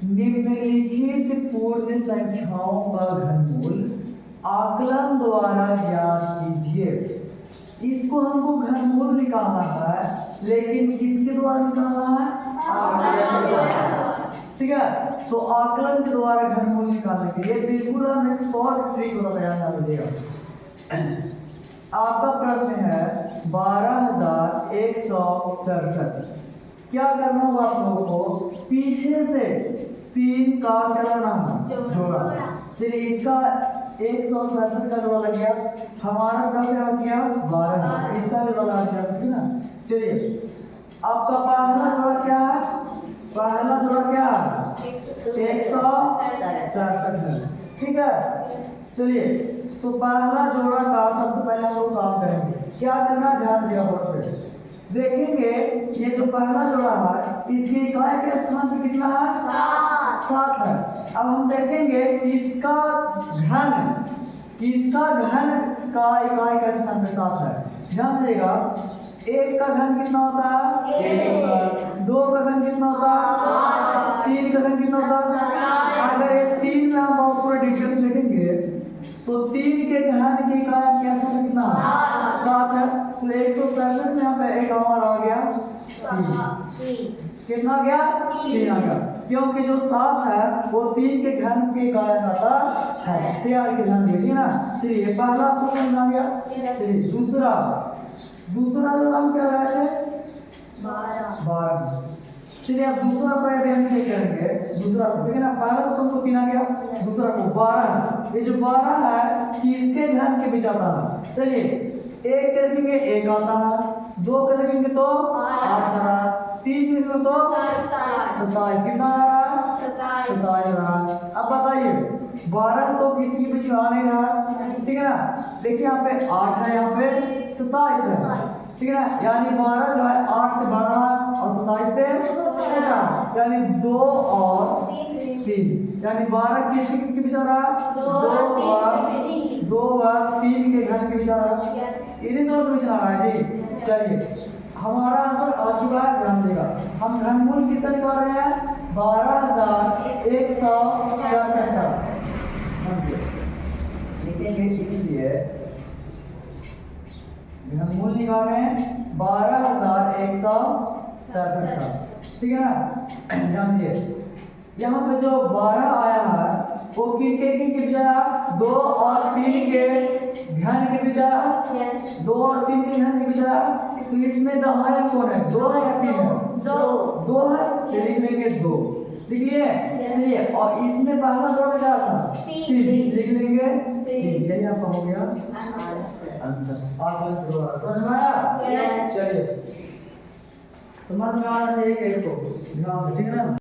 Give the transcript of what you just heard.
निम्नलिखित पूर्ण संख्याओं का घनमूल आकलन द्वारा ज्ञात कीजिए। इसको हमको घनमूल निकालना है, लेकिन किसके द्वारा निकालना है? आकलन के द्वारा। ठीक है, तो आकलन के द्वारा घनमूल निकालने के लिए बिल्कुल हम एक शॉर्ट ट्रिक बताया लीजिएगा। आपका प्रश्न है 12,167। क्या करना होगा आप लोगों को? पीछे से 3 का करना जोड़ा। चलिए, इसका 167 का जोड़ा लग गया, हमारा प्रश्न बच गया 12, इसका भी जोड़ा लग गया, ठीक ना। चलिए, आपका पहला जोड़ा क्या है? पहला जोड़ा क्या है? 167 है, ठीक है। चलिए, तो पहला जोड़ा का सबसे पहले हम लोग काम करेंगे। क्या करना है, ध्यान से बोर्ड पे देखेंगे। ये जो पहला जोड़ा है, इसकी इकाई के स्थान पे कितना है? 7 है। अब हम देखेंगे किसका घन का इकाई का स्थान पे 7 है। ध्यान दीजिएगा, 1 का घन कितना होता है? 1। 2 का घन कितना होता है? 3 का घन कितना होता है? अगर ये 3 में हम पूरा डिटेल्स लिखेंगे तो 3 के घन की इकाई कैसे कितना है? 7 है। तो 167 में यहाँ पे एक हमारा आ गया 3। कितना गया? 3 आ गया, क्योंकि जो 7 है वो 3 के घन के इकाई आता है। तैयार के ध्यान दीजिए ना। चलिए, पहला आपको समझ आ गया। चलिए, दूसरा जो हम क्या लगाए थे? 12। चलिए, अब दूसरा को यदि हम चेक करेंगे, दूसरा को, ठीक है ना। पहला तो तुमको 3 आ गया, दूसरा को 12। ये जो 12 है किसके घन के बीच आता है? चलिए, 1 के देखेंगे 1 आता है, 2 के देखेंगे तो 8 आता है, 3 के देखेंगे तो 27। कितना आ रहा है? 27 आ रहा है। अब बताइए, 12 तो किसी के बीच में आ नहीं रहा, ठीक है ना। देखिए, यहाँ पे 8 है, यहाँ पे 27 है, ठीक है ना। यानी 12 जो है 8 से बड़ा है और 27 से छोटा, यानी 2 और 3, यानी 12 किसके बीच आ रहा है? 2 और 3 के घन के बीच आ रहा है। इन्हीं दोनों के बीच आ रहा है जी। चलिए, हमारा आंसर आ चुका है, ध्यान देगा। हम घनमूल किसका निकाल रहे हैं? 12,167। लिखेंगे, इसलिए घनमूल निकाल रहे हैं 12,167 का, ठीक है ना। ध्यान दीजिए, यहाँ पे जो 12 आया है वो किसके बीच आया? 2 और 3 के घन के बीच आया। 2 और 3 के घन के बीच आया। तो इसमें दहाया कौन है? 2 है या 3 है? 2 है, तो लिख लेंगे 2, लिख लिए। चलिए, और इसमें पहला जोड़ा क्या था? 3, लिख लेंगे 3। यही आपका हो गया आंसर। समझ में आया? चलिए, समझ में आना चाहिए, ठीक है ना।